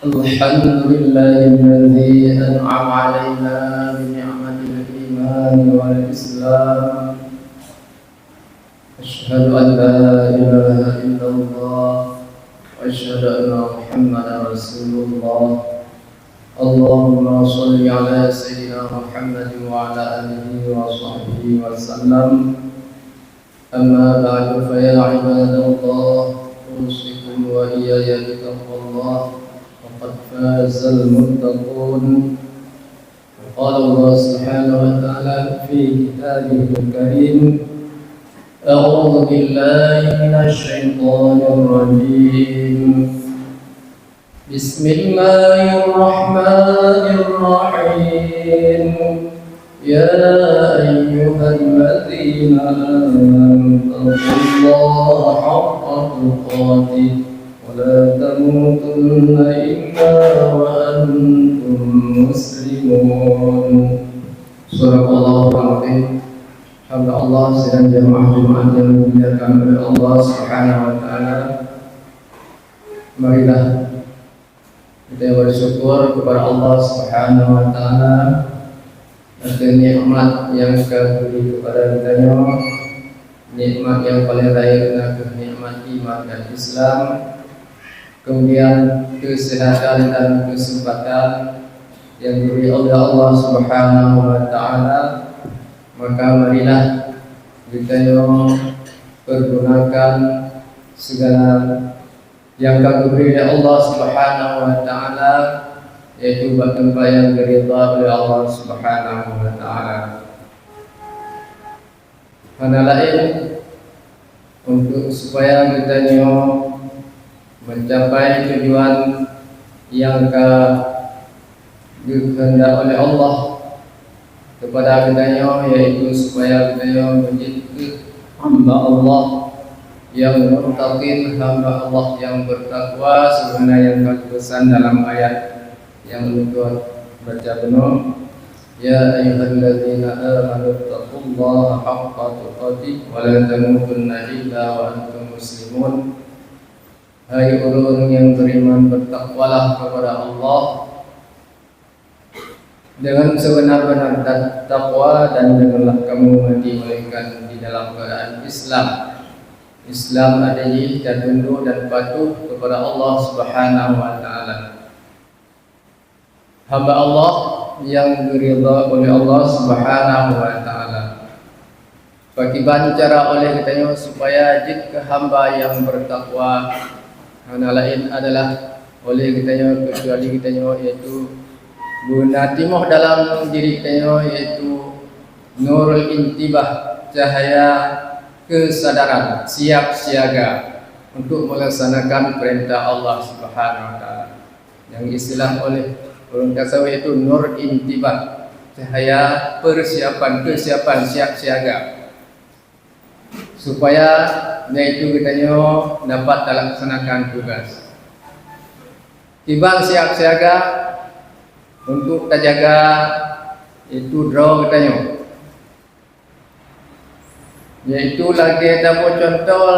الحمد لله الذي أنعم علينا بنعمة الإيمان والإسلام. أشهد أن لا إله إلا الله وأشهد أن محمدا رسول الله. اللهم صل على سيدنا محمد وعلى آله وصحبه وسلم. أما بعد فيا عباد الله أوصيكم وإياي بتقوى الله وقد فاز المتقون. قال الله سبحانه وتعالى في كتابه الكريم: أعوذ بالله من الشيطان الرجيم. بسم الله الرحمن الرحيم. يا أيها الذين آمنوا اتقوا الله حق تقاته ولا تموتن إلا وأنتم مسلمون. Surah Al-Fatihah. Hamba Allah sedang jemaah-jemaah yang dimuliakan oleh Allah Subhanahu wa taala. Marilah kita bersyukur kepada Allah Subhanahu wa taala atas nikmat yang Dia beri kepada kita, nikmat yang paling raya adalah nikmat iman dan Islam, kemudian kesehatan dan kesempatan yang diberi oleh Allah Subhanahu wa taala. Maka marilah kita pergunakan segala yang diberi oleh Allah Subhanahu wa taala, yaitu tempat yang diridha oleh Allah Subhanahu wa taala. Mana lain untuk supaya kita mencapai tujuan yang dikehendaki oleh Allah kepada kita, yaitu supaya kita menjadi hamba Allah yang muttaqin, hamba Allah yang bertakwa, sebagaimana yang terpesan dalam ayat yang untuk baca penuh. Ya ayyuhalladzina amanu taqullaha haqqa tuqatih wa la tamutunna illa wa antum muslimun. Hai orang yang beriman, bertakwalah kepada Allah dengan sebenar-benar takwa, dan janganlah kamu mati melainkan di dalam keadaan Islam. Islam adalah kita tunduk dan patuh kepada Allah Subhanahu wa taala. Hamba Allah yang diridha oleh Allah Subhanahu wa taala. Bagaimana cara oleh kita supaya jadi hamba yang bertakwa? Hanya lain adalah oleh kita kecuali kita yaitu bunatimoh dalam diri kita, yaitu nurul intibah, cahaya kesadaran, siap siaga untuk melaksanakan perintah Allah Subhanahu wa taala. Yang istilah oleh orang tasawuf itu nur intibah, cahaya persiapan, kesiapan, siap siaga, supaya yaitu kita dapat melaksanakan tugas. Timbang siap siaga untuk terjaga itu draw kita, yaitu lagi tamu contoh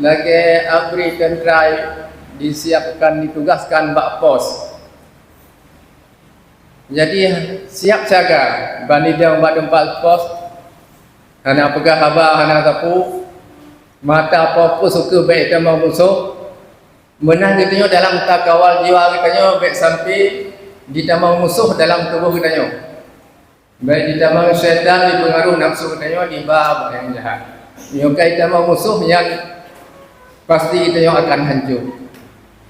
lagi abri kentrai disiapkan, ditugaskan bak pos. Jadi siap siaga bani dia buat tempat pos, hana pegah haba, hana tapu mata apa suka baik kita mau musuh menang kita dalam takawal jiwa kita, baik sampai kita mau musuh dalam tubuh kita, baik kita mau syaitan dipengaruhi nafsu kita di bab yang jahat. Nyokai kita mau musuh yang pasti kita akan hancur.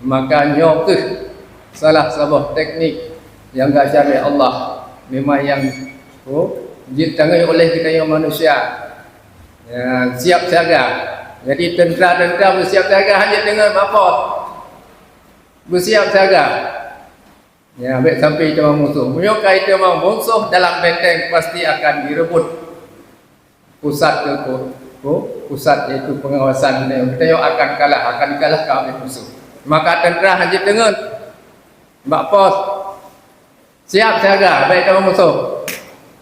Maka nyokeh salah sebuah teknik yang gak syari Allah, memang yang ditangani oleh kita manusia, ya, siap siaga. Jadi tentera-tentera bersiap siaga hanya dengan apa? Bersiap siaga. Ya, baik sampai kita musuh. Menyokai kita musuh dalam benteng pasti akan direbut pusat pusat yaitu pengawasan kita akan kalah, akan dikalahkan oleh musuh. Maka tentera hanya dengan bak pos siap siaga baik kita musuh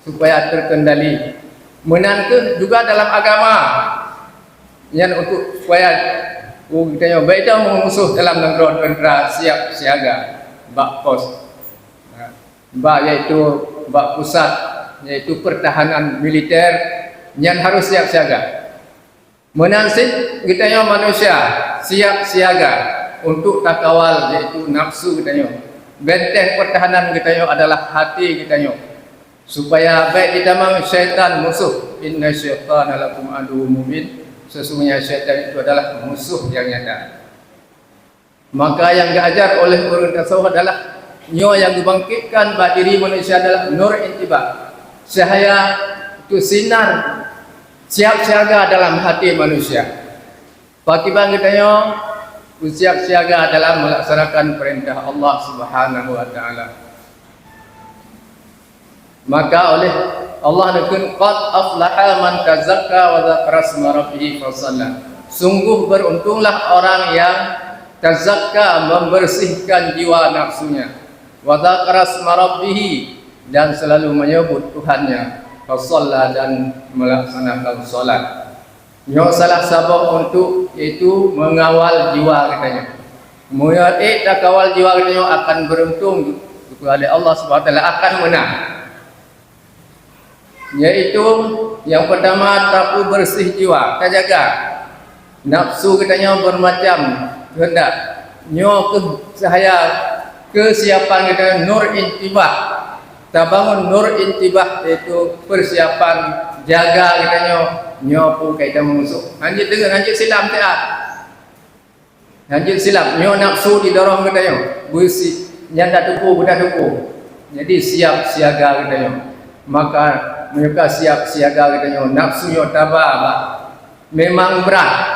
supaya terkendali. Menang juga dalam agama yang untuk supaya Kita yo baik dah musuh dalam negara siap siaga bak pos. Bak iaitu bak pusat iaitu pertahanan militer yang harus siap siaga. Menasib kita yo manusia siap siaga untuk takawal iaitu nafsu kita yo. Benteng pertahanan kita yo adalah hati kita yo. Supaya baik kita mau syaitan musuh. Inna syaitana lakum aduwwum mubin. Sesungguhnya syaitan itu adalah musuh yang nyata. Maka yang diajar oleh orang tasawuf adalah nyo yang dibangkitkan bagi diri manusia adalah nur intibah. Cahaya itu sinar siap siaga dalam hati manusia. Bagi bang kita nyo siap siaga dalam melaksanakan perintah Allah Subhanahu wa taala. Maka oleh Allah nakun qad aflaha man tazakka wa dzakara asma rabbih fa shalla. Sungguh beruntunglah orang yang tazakka membersihkan jiwa nafsunya, wa dzakara asma rabbih dan selalu menyebut Tuhannya, fa shalla dan melaksanakan salat. Nyo salah sebab untuk itu mengawal jiwa katanya. Muat takawal jiwa katanya akan beruntung kepada Allah Subhanahu wa taala akan menang. Yaitu yang pertama tapu bersih jiwa, kita jaga nafsu katanya bermacam kehendak nyo ke cahaya kesiapan kita nur intibah, kita bangun nur intibah yaitu persiapan jaga katanya nyo pu kita mengusuk anjir dengan anjir silam tak anjir silam nyo nafsu didorong katanya bersih nyanda tupu budak tupu jadi siap siaga katanya. Maka mereka siap siaga katanya nafsu yo tabah memang berat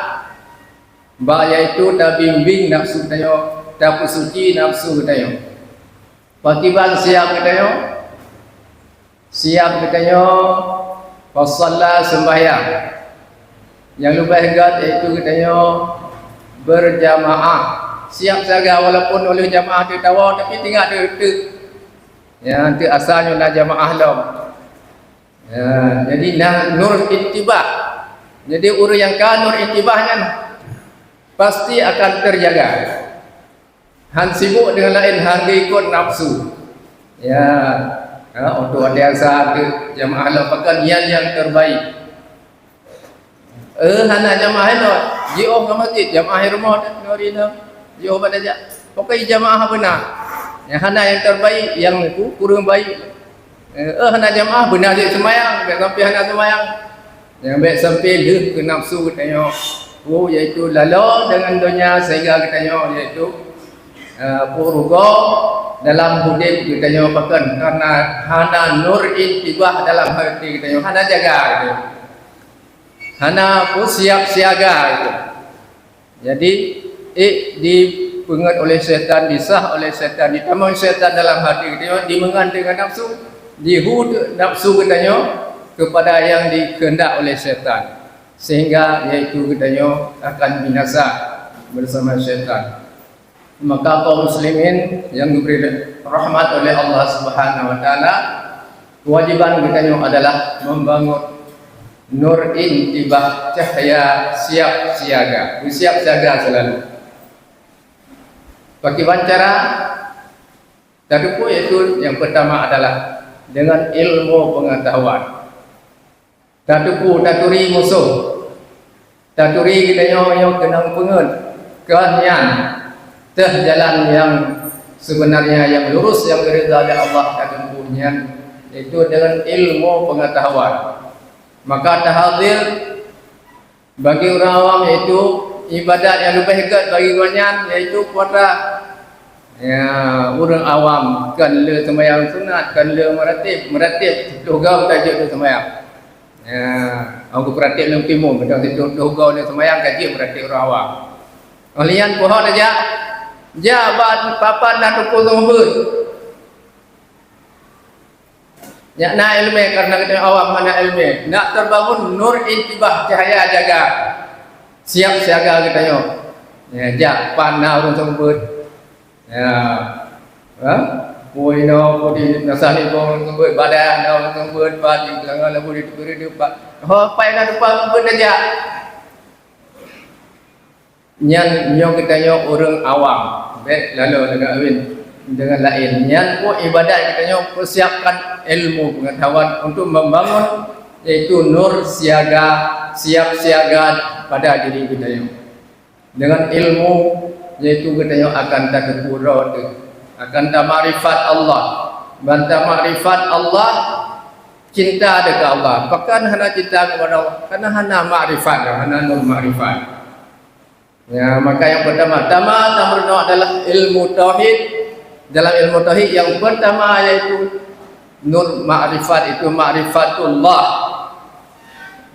ba yaitu ta bimbing nafsu katanya ta suci nafsu katanya patiban siap katanya fasalla sembahyang yang lebih hebat yaitu katanya berjamaah siap siaga walaupun oleh jamaah tu tawa tapi tinggal tu ya nanti asalnya nak jamaah lam. Ya, jadi nur intibah. Jadi orang yang kan nur intibahnya pasti akan terjaga. Han sibuk dengan lain, han ikut nafsu. Ya, untuk ada asa ke jamaah lam pakai niat yang terbaik. Hana jamaah itu, jauh ke masjid, jamaah rumah dah, norina, jauh pada aja. Pakai jamaah benar. Yang hana yang terbaik, yang itu kurang baik. Hana jamaah benar dia semayang, baik sampai hana semayang. Yang baik sampai dia ke nafsu katanya. Iaitu lalu dengan dunia sehingga katanya iaitu puruga dalam hidup katanya pakan karena hana nur intibah dalam hati katanya. Hana jaga itu. Hana pun siap siaga itu. Jadi dipengat oleh syaitan, disah oleh syaitan, ditamai syaitan dalam hati katanya, dimengan dengan nafsu. Dihud nafsu katanya kepada yang dikehendak oleh syaitan sehingga yaitu katanya akan binasa bersama syaitan. Maka kaum muslimin yang diberi rahmat oleh Allah Subhanahu wa taala kewajiban katanya adalah membangun nur intibah cahaya siap siaga, siap siaga selalu. Bagaimana cara? Tadi pun yaitu yang pertama adalah dengan ilmu pengetahuan. Tatupu taturi musuh. Taturi kita yang kenang pengen keanian teh jalan yang sebenarnya yang lurus yang diridha oleh Allah tatumpunya itu dengan ilmu pengetahuan. Maka tahadir bagi orang awam yaitu ibadat yang lebih hebat bagi orang yaitu puasa. Ya, orang awam kan le sembahyang sunat, kan le meratib dogau tajuk tu sembahyang. Ya, aku meratib dalam timur, kadang situ dogau ni sembahyang kaji meratib orang awam. Olian pohon aja. Jabat papan nak tukul sumber. Ya na ilmu karena kita awam mana ilmu. Nak terbangun nur intibah cahaya jaga. Siap siaga kita yo. Ya, jak panah orang sumber. Ya, puino pudi nasani pun sumber badan orang sumber padi jangan lalu diberi depan. Pai nak depan sumber aja. nyan nyo kita nyo orang awam baik lalu dengan lain nyan pun ibadat kita nyo persiapkan ilmu pengetahuan untuk membangun yaitu nur siap siaga pada diri kita nyo dengan ilmu yaitu kita nyo akan tak kepura akan tak makrifat Allah bantah makrifat Allah cinta dekat Allah bahkan hana cinta kepada Allah karena hana makrifat hana nur makrifat. Ya, maka yang pertama adalah ilmu tauhid. Dalam ilmu tauhid yang pertama yaitu nur ma'rifat itu ma'rifatullah.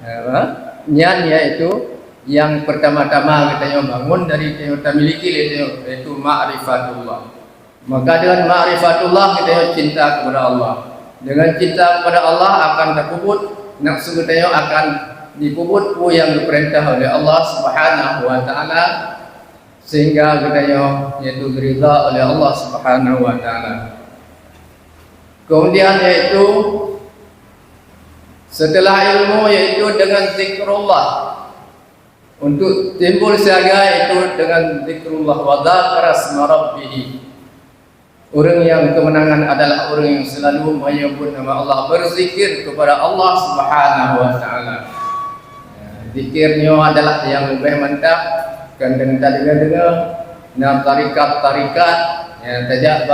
Ya, nyan yaitu yang pertama-tama kita bangun dari kita miliki yaitu ma'rifatullah. Maka dengan ma'rifatullah kita cinta kepada Allah. Dengan cinta kepada Allah akan terkubur nafsu kita akan dikubur yang diperintah oleh Allah Subhanahu wa taala sehingga kita yaitu ridha oleh Allah Subhanahu wa taala. Kemudian yaitu setelah ilmu yaitu dengan zikrullah. Untuk timbul siaga itu dengan zikrullah wa dzakara asma rabbih. Orang yang kemenangan adalah orang yang selalu menyebut nama Allah, berzikir kepada Allah Subhanahu wa taala. Zikirnya adalah yang lebih mantap kan dengan dengar nah tarikat yang tajak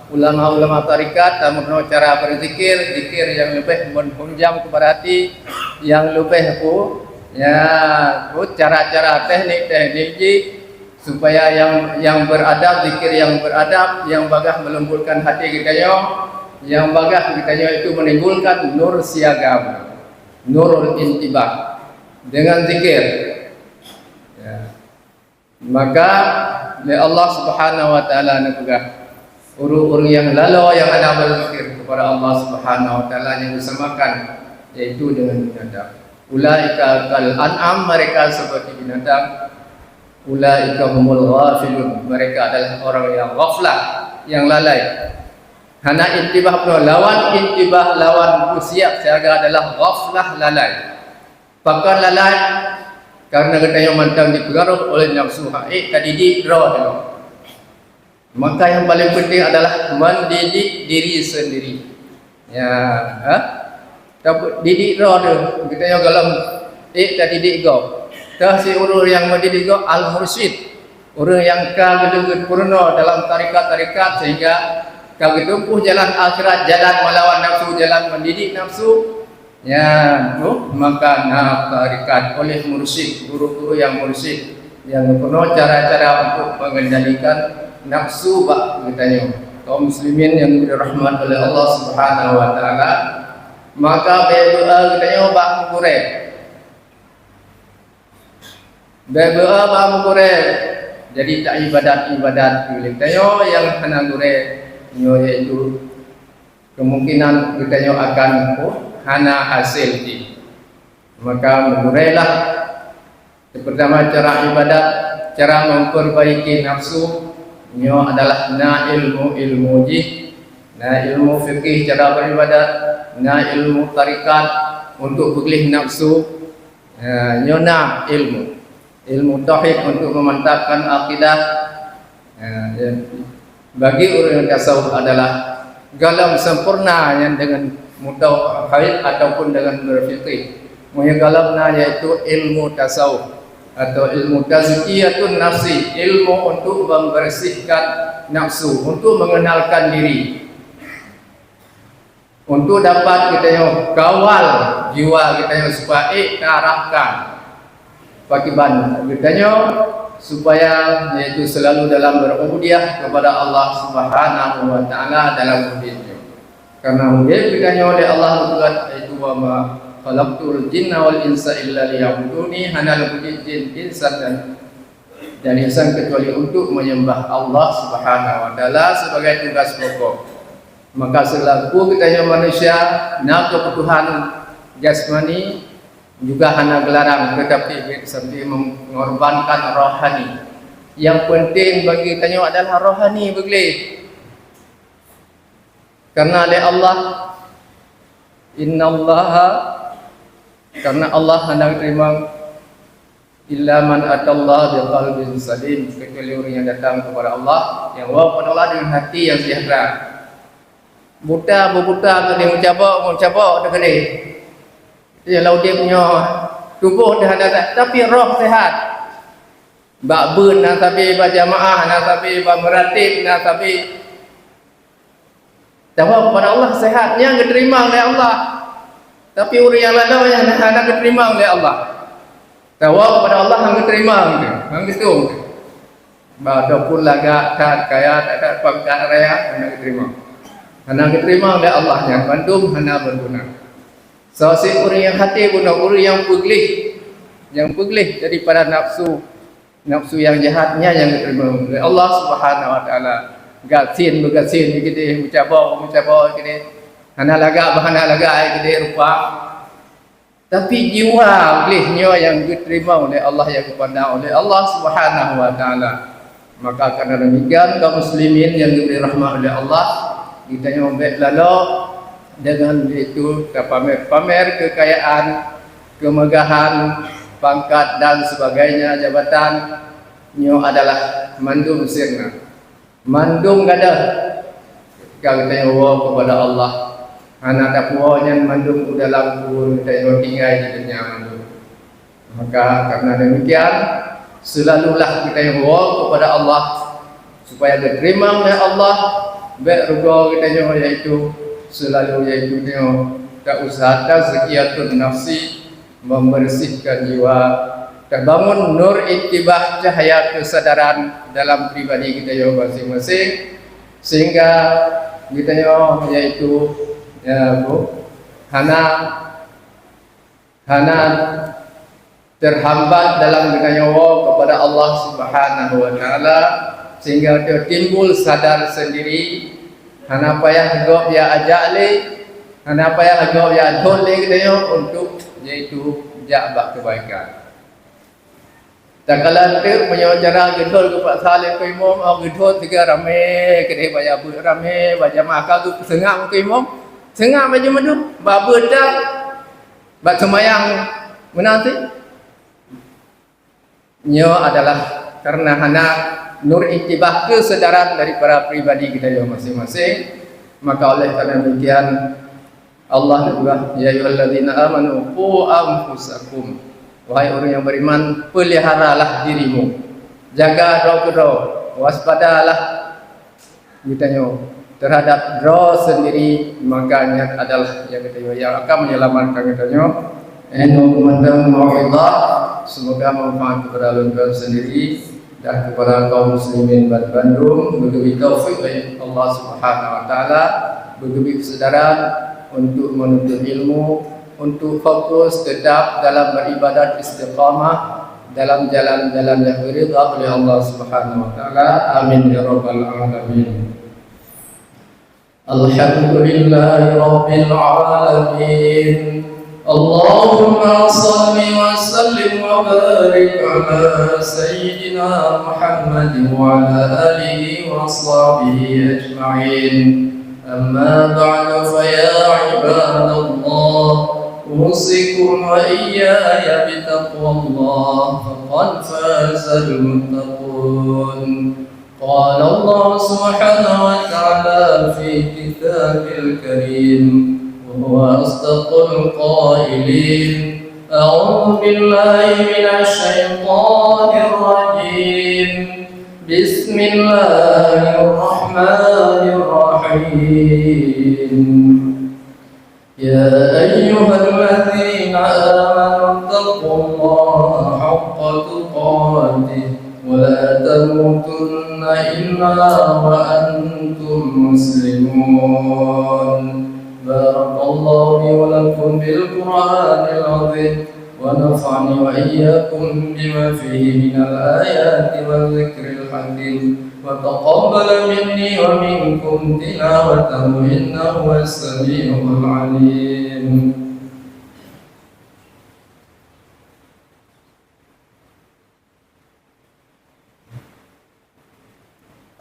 ulama-ulama tarikat tamu cara berzikir zikir yang lebih menghunjam kepada hati yang lebih cara-cara teknik supaya yang beradab zikir yang beradab yang bagah melembutkan hati kita yang bagah kita itu menimbulkan nur siaga nurul intibah dengan zikir ya. Maka Allah Subhanahu wa taala negah orang yang lalu yang ada berzikir kepada Allah Subhanahu wa taala yang disamakan yaitu dengan binatang. Ulaika kal an'am, mereka seperti binatang. Ulaika humul ghafilun, mereka adalah orang yang ghaflah, yang lalai. Hana intibah lawan intibah lawan siap siaga adalah ghaflah lalai. Pakar lalai karena kita yang mantang dipengaruhi oleh nafsu tadi draw. Maka yang paling penting adalah mendidik diri sendiri. Ya, didik draw kita yang galam tak didik go. Tah si urus yang mendidik go al mursyid. Orang yang kagedut purna dalam tarikat-tarikat sehingga kagetumpuh jalan akhirat, jalan melawan nafsu, jalan mendidik nafsu. Ya, maka tarikat oleh mursyid, guru-guru yang mursyid yang penuh cara-cara untuk mengendalikan nafsu katanya. Kaum muslimin yang dirahmati oleh Allah Subhanahu wa taala, maka berdoa katanya mukure. Berdoa mukure. Jadi tak ibadat katanya yang hana gure yaitu kemungkinan katanya akan hana hasil di maka mengurailah pertama cara ibadat cara memperbaiki nafsu nyo adalah na ilmu jih na ilmu fikih cara beribadat na ilmu tarikat untuk beglih nafsu nyo na ilmu tauhid untuk memantapkan akidah bagi orang yang tasawuf adalah galam sempurna yang dengan mutawahhid ataupun dengan berfikih. Mengalamna yaitu ilmu tasawuf atau ilmu tazkiyatun nafsi, ilmu untuk membersihkan nafsu, untuk mengenalkan diri. Untuk dapat kita kawal jiwa kita supaya terarahkan pakiban kita supaya yaitu selalu dalam berubudiah kepada Allah Subhanahu wa taala dalam hidupnya. Karena diberikannya oleh Allah yaitu wa ma khalaqtul jinna wal insa illa liya'buduni, hanya lebih jin insan dan insan kecuali untuk menyembah Allah Subhanahu wa taala sebagai tugas pokok. Maka selaku kita manusia nak kebutuhan jasmani juga hanya gelarang tetapi seperti mengorbankan rohani. Yang penting bagi kita adalah rohani begitu. Karena oleh Allah innallaha karena Allah hendak terima illa man atallaha biqalbin salim, kecuali orang yang datang kepada Allah, yang bawa kepada Allah dengan hati yang sejahtera. Buta berbuta ke dia mencabar dekat dia. Kalau dia punya tubuh dah ada tapi roh sehat. Bak bun nak tapi berjamaah, nak tapi bermeratib, nak tapi tahu kepada Allah sehatnya diterima oleh Allah. Tapi orang yang lain yang nak diterima oleh Allah. Tahu kepada Allah hang diterima gitu. Hang gitu. Bada pun lagak kan kaya tak ada pangkat raya hang diterima. Hang diterima oleh Allah yang bandung hang berguna. So si orang yang hati guna orang yang pegih daripada nafsu yang jahatnya yang diterima oleh Allah Subhanahu wa taala. Gasin begitu mencabar gini. Hana lagak gini rupa. Tapi jiwa pegihnya yang diterima oleh Allah, yang dipandang oleh Allah Subhanahu wa taala. Maka karena demikian kaum muslimin yang diberi rahmat oleh Allah, kita yang baik lalu dengan itu pamer kekayaan, kemegahan, pangkat dan sebagainya, jabatan nyo adalah mandum sirna. Mandum kada kalau kita kepada Allah. Anak dakwanya mandum dalam kubur kita yang tinggal di dunia mandum. Maka karena demikian selalulah kita yang kepada Allah supaya diterima oleh Allah. Baik rugo kita yang yaitu selalu yaitu tak usah tazkiyatun nafsi, membersihkan jiwa, terbangun nur ittibah, cahaya kesadaran dalam pribadi kita yang masing-masing, sehingga kita yang yaitu hana terhambat dalam kita nyawa kepada Allah Subhanahu wa taala, sehingga dia timbul sadar sendiri. Hana payah gop ya ajali, hana payah gop ya toleh dia untuk yaitu jabak kebaikan. Tak kala tu punya cara gedol ke Pak Saleh ke imam, gedol tiga rame ke dia bayar rame baca makal tu sengak ke imam, sengak baju madu, bab dak bab semayang menanti. Nyo adalah karena hana nur intibah kesedaran dari para pribadi kita yang masing-masing. Maka oleh karena demikian Allah juga ya ayyuhalladzina amanu qu anfusakum, wahai orang yang beriman, peliharalah dirimu, jaga roh, waspadalah ditanya terhadap roh sendiri. Makanya adalah yang kita yang akan menyelamatkan kitanya. Memandang mau'izah, semoga manfaat kepada kalian sendiri dan kepada kaum muslimin Bandung. Beri taufik dari Allah Subhanahu wa taala, beri kesedaran untuk menuntut ilmu, untuk fokus tetap dalam beribadat istiqamah dalam jalan-jalan yang diridha oleh Allah Subhanahu wa taala. Amin ya rabbal alamin. Alhamdulillahi rabbil alamin. Allahumma salli wa sallim wa barik ala sayyidina Muhammad wa ala alihi wa sahbihi ajma'in. Amma ba'du fa ya ibadallah, usikum wa iyaya bitaqwallah, faqad fazal muttaqun. Qala Allah subhanahu wa ta'ala fi kitabil karim, وهو أصدق القائلين. أعوذ بالله من الشيطان الرجيم. بسم الله الرحمن الرحيم. يا أيها الذين آمنوا اتقوا الله حق تقاته ولا تموتن إلا وأنتم مسلمون. بارك الله لي ولكم بالقرآن العظيم ونفعني وإياكم بما فيه من الآيات والذكر الحكيم وتقبل مني ومنكم تلاوته إنه هو السميع العليم.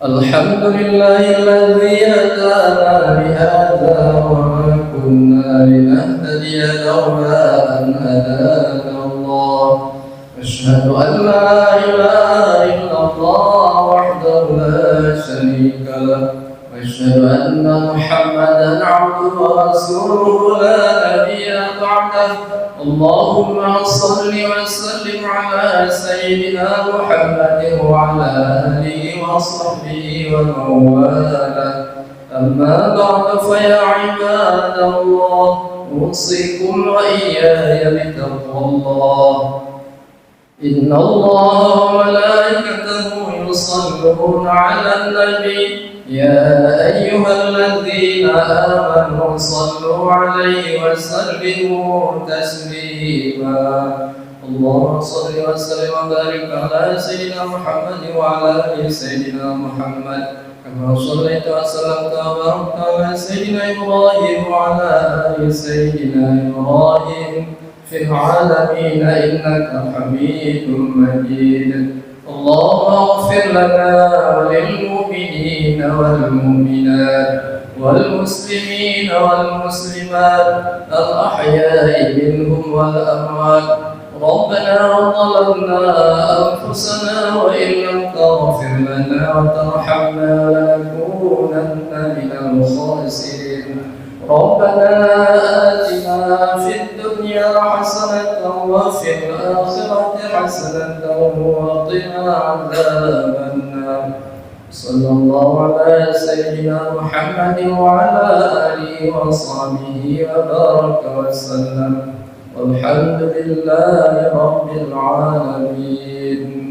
الحمد لله الذي هدانا لهذا وما كنا لنهتدي لولا أن هدانا الله أشهد أن لا إله إلا الله وحده لا شريك له وأشهد أن محمدا عبده ورسوله لا نبي بعده اللهم صل وسلم على سيدنا محمد وعلى آله وصحبه ومن والاه أما بعد فيا عباد الله أوصيكم وإياي بتقوى الله إن الله وملائكته يصلون على النبي يا أيها الذين آمنوا صلوا عليه وسلموا تسليما اللهم صل وسلم وبارك على سيدنا محمد وعلى آل سيدنا محمد كما صليت وسلمت وباركت على سيدنا إبراهيم وعلى آل سيدنا إبراهيم في العالمين إنك حميد مجيد اللهم اغفر لنا وللمؤمنين والمؤمنات والمسلمين والمسلمات الأحياء منهم والأموات ربنا ظلمنا أنفسنا وإن لم تغفر لنا وترحمنا لنكونن من الخاسرين ربنا آتنا في الدنيا حسنة وفي الآخرة حسنة وقنا عذاب النار صلى الله على سيدنا محمد وعلى آله وصحبه وبارك وسلم والحمد لله رب العالمين.